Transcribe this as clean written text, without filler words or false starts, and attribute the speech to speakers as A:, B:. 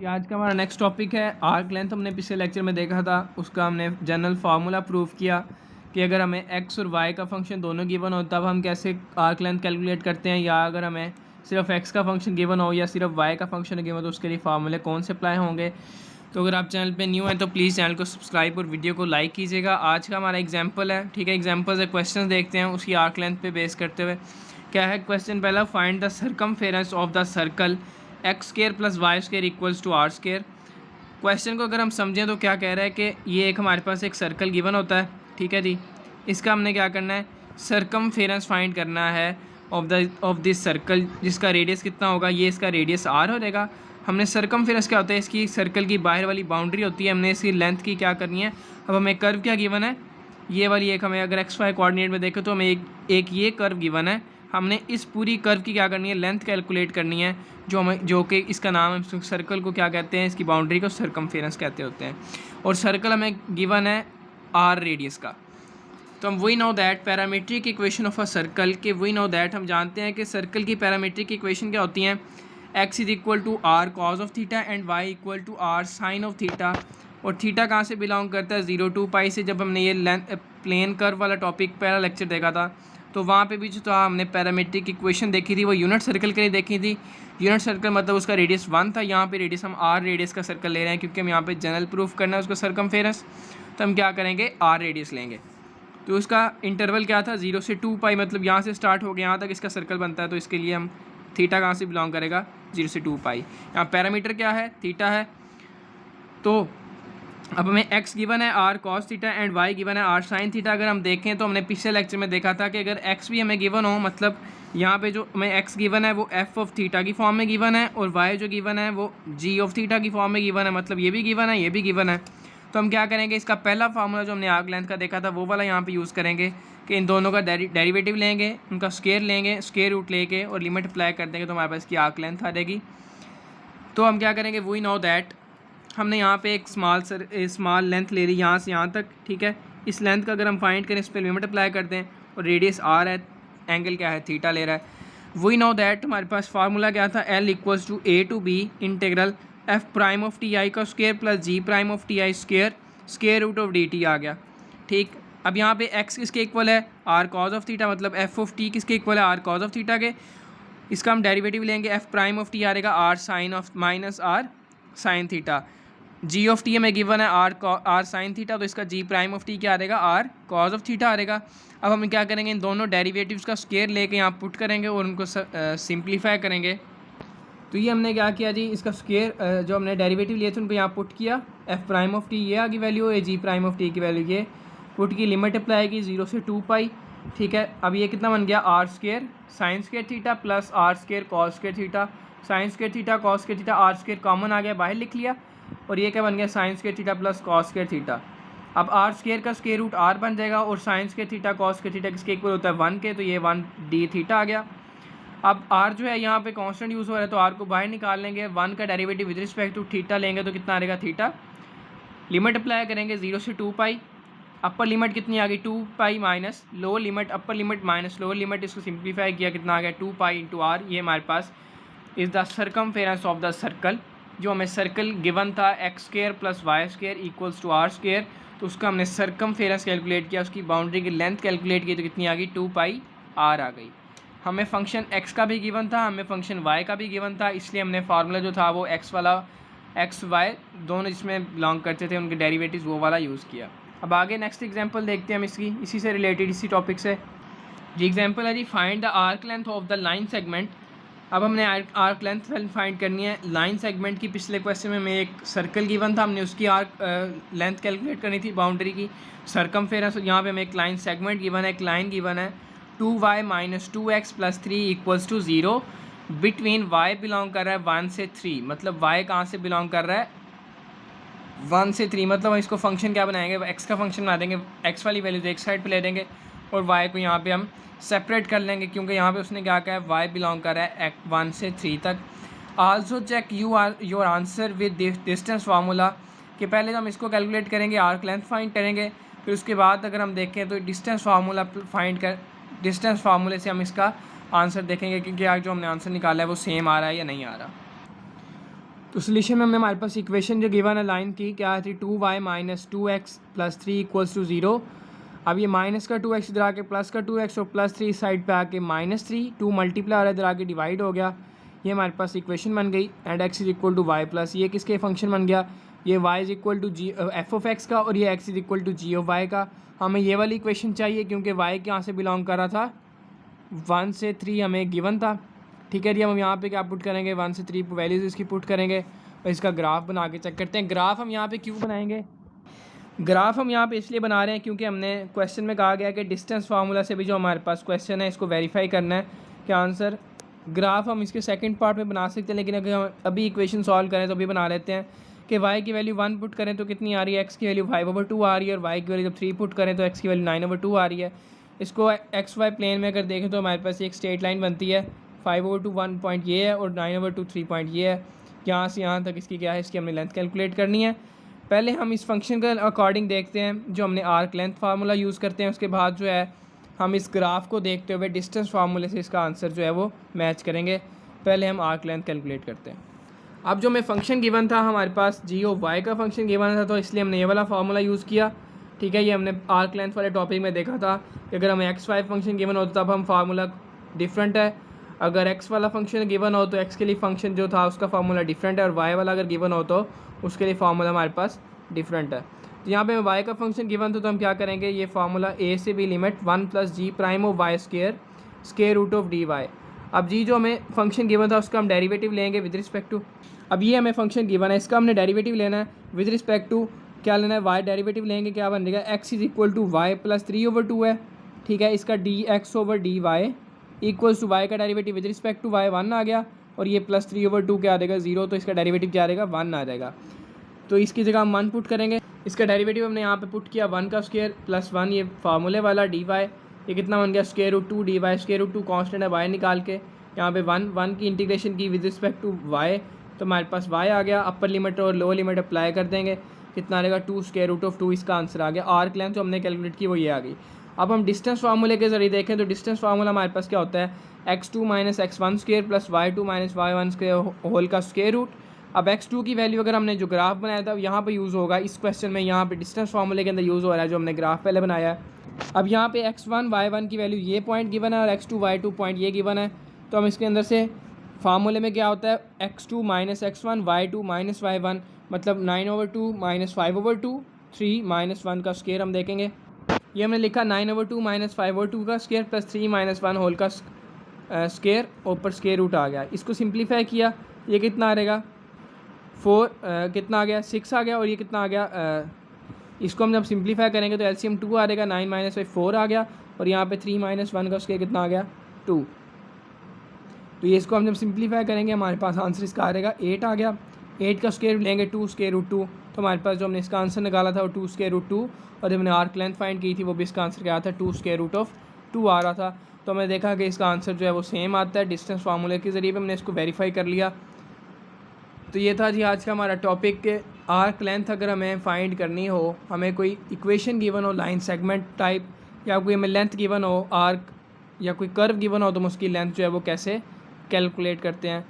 A: आज का हमारा नेक्स्ट टॉपिक है आर्क लेंथ। हमने पिछले लेक्चर में देखा था, उसका हमने जनरल फार्मूला प्रूव किया कि अगर हमें एक्स और वाई का फंक्शन दोनों गिवन हो तब हम कैसे आर्क लेंथ कैलकुलेट करते हैं, या अगर हमें सिर्फ एक्स का फंक्शन गिवन हो या सिर्फ वाई का फंक्शन गिवन हो तो उसके लिए फार्मूले कौन से अप्लाई होंगे। तो अगर आप चैनल पे न्यू हैं तो प्लीज़ चैनल को सब्सक्राइब और वीडियो को लाइक कीजिएगा। आज का हमारा एग्जाम्पल है, ठीक है। एग्जाम्पल से क्वेश्चन देखते हैं उसकी आर्क लेंथ पे बेस करते हुए। क्या है क्वेश्चन पहला, find the circumference of the circle x square plus y square equals to r square. Question को अगर हम समझें तो क्या कह रहा है कि ये एक हमारे पास एक सर्कल गिवन होता है, ठीक है जी। इसका हमने क्या करना है, सरकमफेरेंस फाइंड करना है ऑफ दिस सर्कल, जिसका रेडियस कितना होगा, ये इसका रेडियस आर हो जाएगा। हमने सरकमफेरेंस क्या होता है, इसकी सर्कल की बाहर वाली बाउंड्री होती है, हमने इसकी लेंथ की क्या करनी है। अब हमें कर्व क्या गिवन है, ये वाली एक हमें अगर एक्स वाई कोऑर्डिनेट में देखें तो हमें एक ये कर्व गिवन है। हमने इस पूरी कर्व की क्या करनी है, लेंथ कैलकुलेट करनी है, जो कि इसका नाम है, सर्कल को क्या कहते हैं, इसकी बाउंड्री को सरकमफेरेंस कहते होते हैं। और सर्कल हमें गिवन है आर रेडियस का। तो हम we know that parametric equation of a circle के वी नो दैट हम जानते हैं कि सर्कल की पैरामीट्रिक इक्वेशन क्या होती हैं, x is equal to r cos of theta and y equal to r sine of theta. और थीटा कहाँ से बिलोंग करता है, 0 to पाई से। जब हमने ये प्लेन कर्व वाला टॉपिक पहला लेक्चर देखा था तो वहाँ पे भी जो था हमने पैरामीट्रिक इक्वेशन देखी थी, वो यूनिट सर्कल के लिए देखी थी। यूनिट सर्कल मतलब उसका रेडियस 1 था, यहाँ पे रेडियस हम आर रेडियस का सर्कल ले रहे हैं क्योंकि हम यहाँ पे जनरल प्रूफ करना है उसका सरकमफेरेंस। तो हम क्या करेंगे, आर रेडियस लेंगे। तो उसका इंटरवल क्या था, 0 से 2 पाई, मतलब यहाँ से स्टार्ट हो गया यहाँ तक इसका सर्कल बनता है। तो इसके लिए हम थीटा कहाँ से बिलोंग करेगा, 0 से 2 पाई। यहाँ पैरामीटर क्या है, थीटा है। तो अब हमें x गिवन है r cos theta and y given है आर साइन थीटा। अगर हम देखें तो हमने पिछले लेक्चर में देखा था कि अगर x भी हमें गिवन हो, मतलब यहाँ पे जो हमें x गिवन है वो f ऑफ थीटा की फॉर्म में गिवन है, और y जो गिवन है वो g ऑफ थीटा की फॉर्म में गिवन है, मतलब ये भी गिवन है, ये भी गिवन है। तो हम क्या करेंगे, इसका पहला फार्मूला जो हमने आर्क लेंथ का देखा था वो वाला यहाँ पर यूज़ करेंगे कि इन दोनों का डेरिवेटिव लेंगे, उनका स्केयर लेंगे, स्केयर रूट लेके और लिमिट अप्लाई कर देंगे तो हमारे पास इसकी आर्क लेंथ आ जाएगी। तो हम क्या करेंगे, वी नो दैट हमने यहाँ पे एक स्मॉल लेंथ ले ली यहाँ से यहाँ तक, ठीक है। इस लेंथ का अगर हम फाइंड करें, इस पर लिमिट अप्लाई करते हैं और रेडियस आर है, एंगल क्या है, थीटा ले रहा है। वी नो दैट हमारे पास फार्मूला क्या था, L equals to A to B integral F prime of T I का square plus ji prime of T I square square root of D T आ गया, ठीक। अब यहाँ पे एक्स किसके इक्वल है, आर कॉज ऑफ थीटा, मतलब एफ ऑफ टी किसके इक्वल है, आर कॉज ऑफ थीटा के। इसका हम डेरिवेटिव लेंगे, एफ प्राइम ऑफ टी आ रहेगा R sine of minus are sine theta. G of t हमें गिवन है आर साइन थीटा, तो इसका जी प्राइम ऑफ टी क्या आ रहेगा, आर कॉज ऑफ थीटा आ रहेगा। अब हम क्या करेंगे, इन दोनों डेरिवेटिव्स का स्क्वायर लेके यहाँ पुट करेंगे और उनको सिंप्लीफाई करेंगे। तो ये हमने क्या किया जी, इसका स्क्वायर जो हमने डेरिवेटिव लिए थे उनको यहाँ पुट किया, एफ प्राइम ऑफ टी ये आगे वैल्यू है, जी प्राइम ऑफ टी की वैल्यू ये, पुट की लिमिट अप्लाई की 0 से 2 पाई, ठीक है। अब ये कितना बन गया, R square sine square theta plus R square cos square theta, sine square theta cos square theta, R square common आ गया बाहर लिख लिया, और ये क्या बन गया, sine square theta plus cos square theta. अब आर स्क्वायर का स्क्वायर रूट आर बन जाएगा, और sine square theta cos square theta किसके इक्वल होता है, 1 के, तो ये 1 डी थीटा आ गया। अब आर जो है यहाँ पे कांस्टेंट यूज़ हो रहा है तो आर को बाहर निकाल लेंगे, 1 का derivative with respect to theta लेंगे तो कितना आ रहेगा, थीटा। लिमिट अप्लाई करेंगे 0 से 2 पाई, अपर लिमिट कितनी आ गई, 2 pi minus lower limit, upper limit minus lower limit, इसको सिंप्लीफाई किया कितना आ गया, 2 पाई इंटू आर। ये हमारे पास is the circumference of the circle. जो हमें सर्कल गिवन था X square plus Y square equals to R square, तो उसका हमने सरकमफेरेंस कैलकुलेट किया, उसकी बाउंड्री की लेंथ कैलकुलेट की तो कितनी आ गई, 2 पाई आर आ गई। हमें फंक्शन एक्स का भी गिवन था, हमें फंक्शन वाई का भी गिवन था, इसलिए हमने फार्मूला जो था वो एक्स वाला, एक्स वाई दोनों जिसमें बिलोंग करते थे उनके डेरिवेटिव्स वो वाला यूज़ किया। अब आगे नेक्स्ट एग्जांपल देखते हैं हम इसकी, इसी से रिलेटेड, इसी टॉपिक से। जी एग्जांपल है जी, find the arc length of the line segment. अब हमने आर्क लेंथ फाइंड करनी है लाइन सेगमेंट की। पिछले क्वेश्चन में हमें एक सर्कल गिवन था, हमने उसकी आर्क लेंथ कैलकुलेट करनी थी, बाउंड्री की सरकमफेरेंस। यहाँ पे हमें एक लाइन सेगमेंट गिवन है, एक लाइन गिवन है 2y minus 2x plus 3 equals to 0, between y belong कर रहा है 1 से 3, मतलब y कहाँ से बिलोंग कर रहा है, 1 से 3, मतलब हम इसको फंक्शन क्या बनाएंगे, x का फंक्शन बना देंगे, x वाली वैल्यू तो एक साइड पे ले देंगे और y को यहाँ पे हम सेपरेट कर लेंगे, क्योंकि यहाँ पे उसने क्या कहा है, y बिलोंग कर रहा है 1 से 3 तक। Also check your answer with distance formula, कि पहले हम इसको कैलकुलेट करेंगे, आर्क लेंथ फाइंड करेंगे, फिर उसके बाद अगर हम देखें तो डिस्टेंस फार्मूला डिस्टेंस फार्मूले से हम इसका आंसर देखेंगे कि क्या जो हमने आंसर निकाला है वो सेम आ रहा है या नहीं आ रहा। तो सोल्यूशन में हमने हमारे पास इक्वेशन जो गिवन है लाइन की क्या थी 2y minus 2x plus 3 equals to 0। अब ये माइनस का 2x इधर आके प्लस का 2x और प्लस 3 साइड पे आके -3 2 मल्टीप्लाई आ रहा है इधर आके डिवाइड हो गया। ये हमारे पास इक्वेशन बन गई and x is equal to Y plus ये किसके फंक्शन बन गया, ये y is equal to g f of x का और ये x is equal to g of y का। हमें ये वाली इक्वेशन चाहिए क्योंकि y कहाँ से बिलोंग कर रहा था, 1 से 3 हमें गिवन था। ठीक है जी, हम यहाँ पे क्या पुट करेंगे 1 से 3 वैल्यूज़ इसकी पुट करेंगे और इसका ग्राफ बना के चेक करते हैं। ग्राफ हम यहाँ पे क्यों बनाएंगे, ग्राफ हम यहाँ पे इसलिए बना रहे हैं क्योंकि हमने क्वेश्चन में कहा गया कि डिस्टेंस फार्मूला से भी जो हमारे पास क्वेश्चन है इसको वेरीफाई करना है कि आंसर। ग्राफ हम इसके सेकंड पार्ट में बना सकते हैं, लेकिन अगर हम अभी इक्वेशन सॉल्व करें तो अभी बना लेते हैं कि y की वैल्यू 1 पुट करें तो कितनी आ रही है, x की वैल्यू 5/2 आ रही है और y की वैल्यू जब 3 पुट करें तो x की वैल्यू 9/2 आ रही है। इसको XY प्लेन में अगर देखें तो हमारे पास एक स्ट्रेट लाइन बनती है, 5/2 1 पॉइंट ये है और 9/2 3 पॉइंट ये है। यहाँ से यहाँ तक इसकी क्या है, इसकी हमने लेंथ कैलकुलेट करनी है। पहले हम इस फंक्शन के अकॉर्डिंग देखते हैं जो हमने आर्क लेंथ फार्मूला यूज़ करते हैं, उसके बाद जो है हम इस ग्राफ को देखते हुए डिस्टेंस फार्मूले से इसका आंसर जो है वो मैच करेंगे। पहले हम आर्क लेंथ कैलकुलेट करते हैं। अब जो हमें फंक्शन गिवन था हमारे पास जी ऑफ वाई का फंक्शन गिवन था, तो इसलिए हमने ये वाला फार्मूला यूज़ किया। ठीक है, ये हमने आर्क लेंथ वाले टॉपिक में देखा था कि अगर हमें x5 फंक्शन गिवन होता तब हम फार्मूला डिफरेंट है, अगर x वाला फंक्शन गिवन हो तो x के लिए फंक्शन जो था उसका फार्मूला डिफरेंट है और y वाला अगर गिवन हो तो उसके लिए फार्मूला हमारे पास डिफरेंट है। तो यहाँ पे हमें y का फंक्शन गिवन था तो हम क्या करेंगे, ये फार्मूला a से भी limit 1 plus ji prime of y square root of d y. अब जी जो हमें फंक्शन गिवन था उसका हम डेरिवेटिव लेंगे विद रिस्पेक्ट टू, अब ये हमें फंक्शन गिवन है इसका हमने डेरिवेटिव लेना है विद रिस्पेक्ट टू क्या लेना है, y डेरिवेटिव लेंगे, क्या बनेगा x is equal to Y plus 3/2 है। ठीक है, इसका dx over D Y equals to Y का derivative with respect to y 1 आ गया और ये प्लस 3/2 क्या आ जाएगा 0, तो इसका डेरिवेटिव क्या आ जाएगा 1 आ जाएगा। तो इसकी जगह हम 1 पुट करेंगे, इसका डेरिवेटिव हमने यहाँ पे पुट किया 1 का स्क्वायर प्लस 1 ये फार्मूले वाला dy, ये कितना बन गया square root 2 dy, square root 2 constant है y निकाल के यहाँ पे 1 की इंटीग्रेशन की विद रिस्पेक्ट टू y, तो हमारे पास y आ गया। अपर लिमिट और लोअर लिमिट अप्लाई कर देंगे, कितना आएगा 2 स्क्वायर रूट ऑफ 2, इसका आंसर आ गया। आर्क लेंथ जो हमने कैलकुलेट की वो ये आ गई। अब हम डिस्टेंस फार्मूले के जरिए देखें तो डिस्टेंस फार्मूला हमारे पास क्या होता है, x2 minus x1 square plus y2 minus y1 square whole का स्क्वायर रूट। अब x2 की वैल्यू अगर हमने जो ग्राफ बनाया था यहाँ पे यूज़ होगा, इस क्वेश्चन में यहाँ पे डिस्टेंस फार्मूले के अंदर यूज़ हो रहा है जो हमने ग्राफ पहले बनाया है। अब यहाँ पे x1 y1 की वैल्यू ये पॉइंट गिवन है और x2 y2 पॉइंट ये गिवन है, तो हम इसके अंदर से फार्मूले में क्या होता है x2 minus x1 y2 minus y1 मतलब 9/2 माइनस 5/2 3 माइनस 1 का स्क्वायर हम देखेंगे। ये हमने लिखा 9/2 माइनस 5/2 का स्क्वायर प्लस 3 माइनस 1 होल का स्क्वायर ऊपर स्क्वायर रूट आ गया। इसको सिंप्लीफाई किया, ये कितना आ रहेगा 4 कितना आ गया 6 आ गया और ये कितना आ गया इसको हम जब सिंप्लीफाई करेंगे तो एलसीएम 2 आ रहेगा, 9 माइनस 4 आ गया और यहाँ पे 3 माइनस 1 का स्क्वायर कितना आ गया 2। तो ये इसको हम जब सिंप्लीफाई करेंगे हमारे पास आंसर इसका आ रहेगा 8 आ गया। 8 का स्क्वायर लेंगे 2 स्क्वायर रूट 2, तो हमारे पास जो हमने इसका आंसर निकाला था वो 2 स्क्वायर रूट 2 और जब हमने आर्क लेंथ फाइंड की थी वो भी इसका आंसर क्या था 2 स्क्वायर रूट ऑफ 2 आ रहा था। तो हमने देखा कि इसका आंसर जो है वो सेम आता है, डिस्टेंस फार्मूले के ज़रिए हमने इसको वेरीफाई कर लिया। तो ये था जी आज का हमारा टॉपिक के आर्क लेंथ अगर हमें फाइंड करनी हो, हमें कोई इक्वेशन गिवन हो लाइन सेगमेंट टाइप या कोई हमें लेंथ गिवन हो आर्क या कोई कर्व गिवन हो तो हम उसकी लेंथ जो है वो कैसे कैलकुलेट करते हैं।